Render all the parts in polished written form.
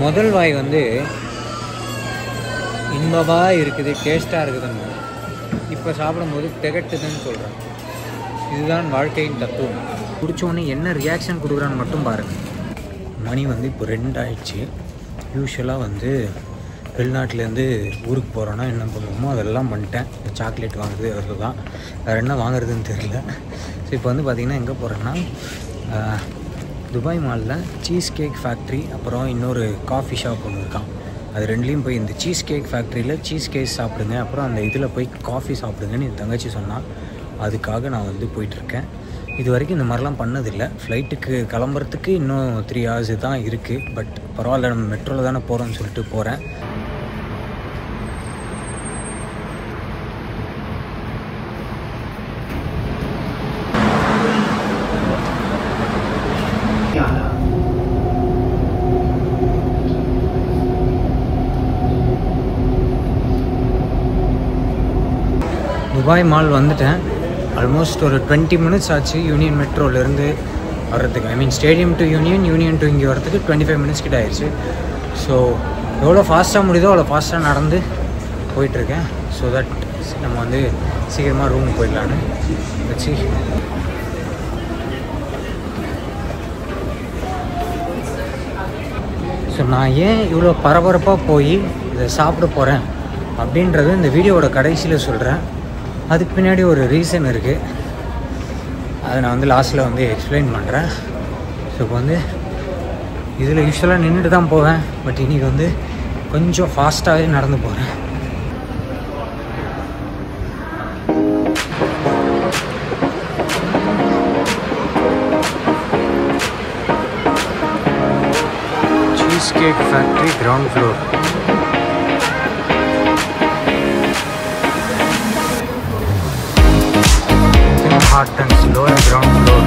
முதல் வாய் வந்து இன்பமாக இருக்குது, டேஸ்ட்டாக இருக்குதுன்னு, இப்போ சாப்பிடும்போது திகட்டுதுன்னு சொல்கிறேன். இதுதான் வாழ்க்கையின் தத்துவம். குடித்தோடனே என்ன ரியாக்ஷன் கொடுக்குறான்னு மட்டும் பாருங்கள். மணி வந்து இப்போ 2 ஆயிடுச்சு. யூஸ்வலாக வந்து வெளிநாட்டிலேருந்து ஊருக்கு போகிறோன்னா என்ன பண்ணுவோமோ அதெல்லாம் பண்ணிட்டேன். சாக்லேட் வாங்குறது அது தான், வேறு என்ன வாங்குறதுன்னு தெரியல. ஸோ இப்போ வந்து பார்த்திங்கன்னா எங்கே போகிறேன்னா துபாய் மாலில் சீஸ் கேக் ஃபேக்ட்ரி, அப்புறம் இன்னொரு காஃபி ஷாப் ஒன்று இருக்கான். அது ரெண்டுலேயும் போய் இந்த சீஸ் கேக் ஃபேக்ட்ரியில் சீஸ் கேக் சாப்பிடுங்க, அப்புறம் அந்த இதில் போய் காஃபி சாப்பிடுங்கன்னு என் தங்கச்சி சொன்னால் அதுக்காக நான் வந்து போயிட்டுருக்கேன். இது வரைக்கும் இந்த மாதிரிலாம் பண்ணதில்லை. ஃப்ளைட்டுக்கு கிளம்புறதுக்கு இன்னும் 3 hours தான் இருக்குது. பட் பரவாயில்ல, நம்ம மெட்ரோவில் தானே போகிறோம்னு சொல்லிட்டு போகிறேன். துபாய் மால் வந்துட்டேன். ஆல்மோஸ்ட் ஒரு 20 minutes ஆச்சு யூனியன் மெட்ரோலேருந்து வர்றதுக்கு. ஐ மீன் ஸ்டேடியம் டு யூனியன் டு இங்கே வரதுக்கு 25 minutes கிட்ட ஆயிடுச்சு. ஸோ எவ்வளோ ஃபாஸ்ட்டாக முடியுதோ அவ்வளோ ஃபாஸ்ட்டாக நடந்து போயிட்டுருக்கேன். ஸோ தட் நம்ம வந்து சீக்கிரமாக ரூமுக்கு போயிடலான்னு வச்சு. ஸோ நான் ஏன் இவ்வளோ பரபரப்பாக போய் இதை சாப்பிட போகிறேன் அப்படின்றது இந்த வீடியோவோட கடைசியில் சொல்கிறேன். அதுக்கு பின்னாடி ஒரு ரீசன் இருக்குது, அதை நான் வந்து லாஸ்ட்டில் வந்து எக்ஸ்பிளைன் பண்ணுறேன். ஸோ இப்போ வந்து இதில் யூஸ்வலாக நின்றுட்டு தான் போவேன். பட் இன்றைக்கி வந்து கொஞ்சம் ஃபாஸ்ட்டாகவே நடந்து போகிறேன். Cheesecake factory ground floor. Hortons lower ground floor.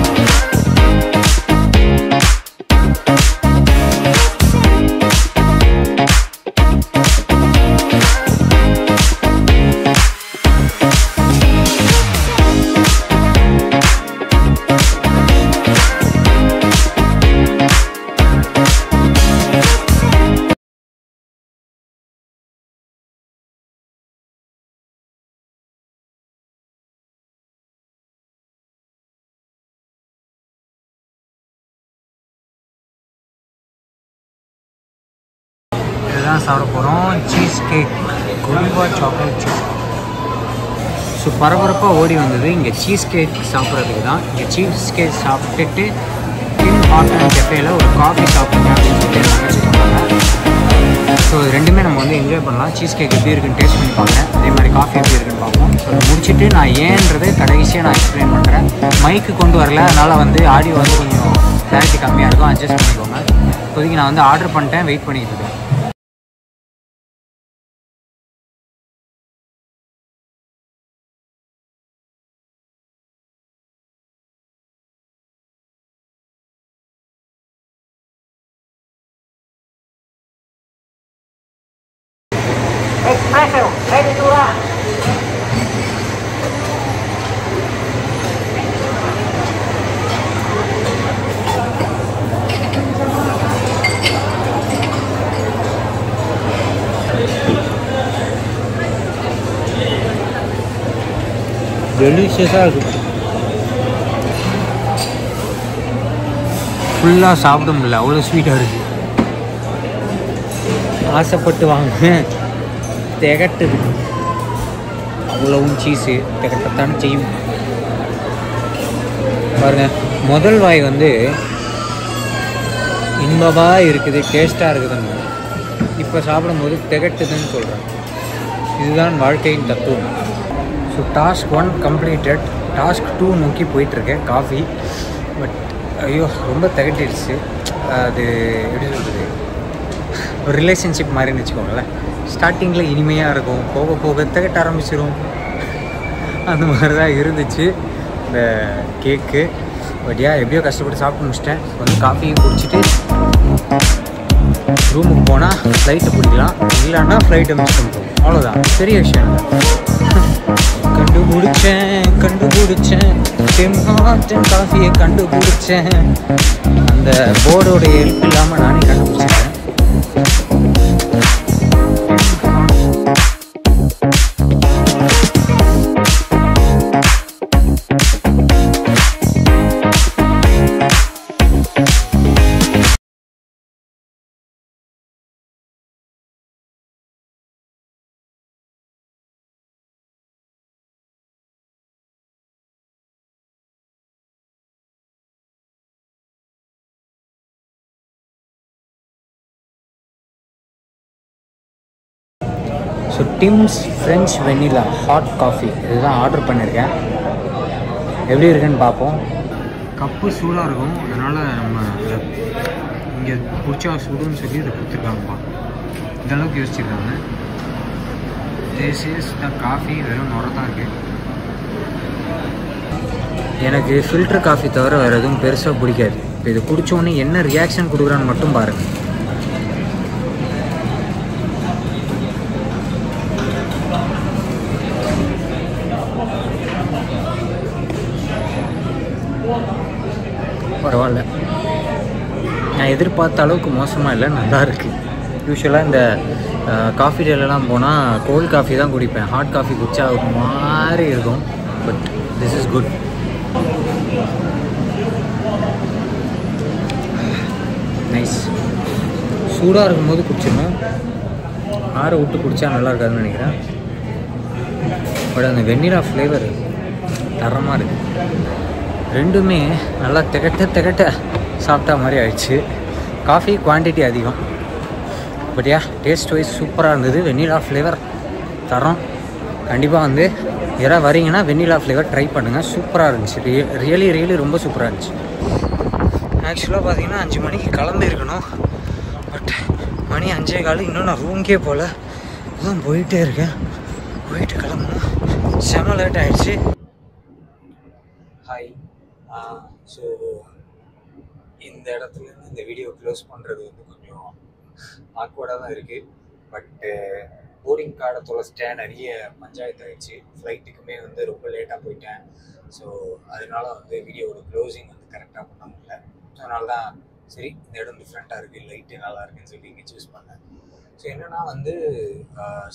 தான் சாப்பிட போகிறோம். Cheesecake, Godiva chocolate cheese. So பரபரப்பாக ஓடி வந்தது இங்கே சீஸ் கேக் சாப்பிட்றதுக்கு தான். இங்கே சீஸ் கேக் சாப்பிட்டுட்டு டிம் ஹார்டன் கெஃபேல ஒரு காஃபி சாப்பிடுங்க அப்படின்னு சொல்லிட்டு நினச்சி சொன்னாங்க. ஸோ இது ரெண்டுமே நம்ம வந்து என்ஜாய் பண்ணலாம். சீஸ் கேக் எப்படி இருக்குன்னு டேஸ்ட் பண்ணி பார்க்குறேன், அதே மாதிரி காஃபி எப்படி இருக்குன்னு பார்ப்போம். ஸோ அதை முடிச்சுட்டு நான் ஏன்றது கடைசியாக நான் எக்ஸ்பிளைன் பண்ணுறேன். மைக்கு கொண்டு வரல, அதனால் வந்து ஆடியோ வந்து கொஞ்சம் கிளாரிட்டி கம்மியாக இருக்கும், அட்ஜஸ்ட் பண்ணிக்கோங்க. இப்போதைக்கு நான் வந்து ஆர்டர் பண்ணிட்டேன், வெயிட் பண்ணிக்கிட்டு இருக்கேன். Espresso, ready to run. டெலிஷியஸாக இருக்குது. ஃபுல்லாக சாப்பிட முடியல, அவ்வளோ ஸ்வீட்டாக இருக்குது. ஆசைப்பட்டு வாங்க, திகட்டுது. அவ்வளவும் சீஸு திகட்டத்தான் செய்யும். பாருங்கள், முதல் வாய் வந்து இன்பமாக இருக்குது, டேஸ்ட்டாக இருக்குதுன்னு, இப்போ சாப்பிடும்போது திகட்டுதுன்னு சொல்கிறேன். இதுதான் வாழ்க்கையின் தத்துவம். So task 1 completed. டாஸ்க் 2 நோக்கி போயிட்டுருக்கேன், காஃபி. பட் ஐயோ ரொம்ப திகட்டிடுச்சு. அது எப்படி சொல்கிறது, ஒரு ரிலேஷன்ஷிப் மாதிரின்னு வச்சுக்கோங்களேன். ஸ்டார்டிங்கில் இனிமையாக இருக்கும், போக போக திகட்ட ஆரம்பிச்சிடும். அந்த மாதிரி தான் இருந்துச்சு இந்த கேக்கு. பட் எப்படியோ கஷ்டப்பட்டு சாப்பிட்டு முடிச்சிட்டேன். வந்து காஃபியும் குடிச்சிட்டு ரூமுக்கு போனால் ஃப்ளைட்டை பிடிக்கலாம், இல்லைன்னா ஃப்ளைட்டை மிஸ் பண்ணிட்டோம். அவ்வளோதான், பெரிய விஷயம். கண்டுபிடிச்சேன் டிம் ஹார்டன் காஃபியை கண்டுபிடிச்சேன். அந்த போர்டோடைய ஹெல்ப் இல்லாமல் நானே கண்டுபிடிச்சிட்டேன். ஸோ டிம்ஸ் ஃப்ரெஞ்ச் வெண்ணிலா ஹாட் காஃபி இதுதான் ஆர்டர் பண்ணியிருக்கேன். எப்படி இருக்குன்னு பார்ப்போம். கப்பு சூடாக இருக்கும், அதனால் நம்ம இங்கே பிடிச்சா சூடுன்னு சொல்லி இதை கொடுத்துருக்காங்கப்பா. இந்தளவுக்கு யோசிச்சிருக்காங்க. This is the coffee. வெறும் நுர தான் இருக்குது. எனக்கு ஃபில்டர் காஃபி தவிர வேறு எதுவும் பெருசாக பிடிக்காது. இப்போ இது குடித்தோடனே என்ன ரியாக்ஷன் கொடுக்குறான்னு மட்டும் பாருங்கள். பரவாயில்ல, நான் எதிர்பார்த்த அளவுக்கு மோசமாக இல்லை, நல்லா இருக்குது. யூஸ்வலாக இந்த காஃபி டேலெலாம் போனால் கோல்ட் காஃபி தான் குடிப்பேன். ஹாட் காஃபி குடித்தா ஒரு மாதிரி இருக்கும். But this is good. Nice. சூடாக இருக்கும்போது குடிச்சிடணும், ஆற விட்டு குடித்தா நல்லா இருக்காதுன்னு நினைக்கிறேன். பட் அந்த வெண்ணிலா ஃப்ளேவர் தரமாக இருக்குது. ரெண்டுமே நல்லா திகட்ட சாப்பிட்டா மாதிரி ஆயிடுச்சு. காஃபி குவான்டிட்டி அதிகம், பட் டேஸ்ட் வைஸ் சூப்பராக இருந்தது. வெண்ணிலா ஃப்ளேவர் தரோம். கண்டிப்பாக வந்து யாராவது வரீங்கன்னா வெண்ணிலா ஃப்ளேவர் ட்ரை பண்ணுங்கள். சூப்பராக இருந்துச்சு. ரியலி ரொம்ப சூப்பராக இருந்துச்சு. ஆக்சுவலாக பார்த்தீங்கன்னா 5 மணிக்கு கிளம்பி இருக்கணும். பட் மணி 5:15. இன்னும் நான் ரூம்க்கே போகல. இதுதான் போயிட்டே இருக்கேன். போயிட்டு கிளம்பணும். செம லேட் ஆகிடுச்சு. ஹாய். ஸோ இந்த இடத்துலேருந்து இந்த வீடியோ க்ளோஸ் பண்ணுறது வந்து கொஞ்சம் ஆக்வர்டாக தான் இருக்குது. பட்டு போர்டிங் கார்டை தொலைச்சிட்டேன். நிறைய பஞ்சாயத்து ஆகிடுச்சு. ஃப்ளைட்டுக்குமே வந்து ரொம்ப லேட்டாக போயிட்டேன். ஸோ அதனால வந்து வீடியோவோட க்ளோசிங் வந்து கரெக்டாக பண்ண முடியல. ஸோ அதனால தான் சரி இந்த இடம் டிஃப்ரெண்ட்டாக இருக்குது, லைட்டு நல்லா இருக்குன்னு சொல்லி இங்கே சூஸ் பண்ணேன். ஸோ என்னென்னா வந்து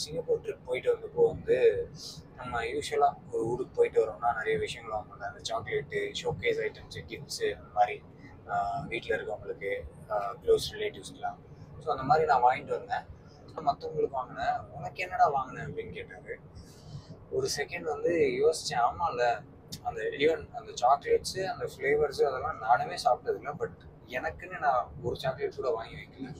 சிங்கப்பூர் ட்ரிப் போயிட்டு வந்தப்போ வந்து நம்ம யூஸ்வலாக ஒரு ஊருக்கு போயிட்டு வரோம்னா நிறைய விஷயங்கள் வாங்கல. அந்த சாக்லேட்டு, ஷோகேஸ் ஐட்டம்ஸு, கிஃப்ட்ஸு, அந்த மாதிரி வீட்டில் இருக்கவங்களுக்கு, க்ளோஸ் ரிலேட்டிவ்ஸ்க்கெலாம். ஸோ அந்த மாதிரி நான் வாங்கிட்டு வந்தேன். மற்றவங்களுக்கு வாங்கினேன். உனக்கு என்னடா வாங்கினேன் அப்படின்னு கேட்டாரு. ஒரு செகண்ட் வந்து யோசித்தேன். ஆமாம் இல்லை, அந்த ஈவன் அந்த சாக்லேட்ஸு, அந்த ஃப்ளேவர்ஸு அதெல்லாம் நானுமே சாப்பிட்டதில்லை. பட் எனக்குன்னு நான் ஒரு சாக்லேட் கூட வாங்கி வைக்கல.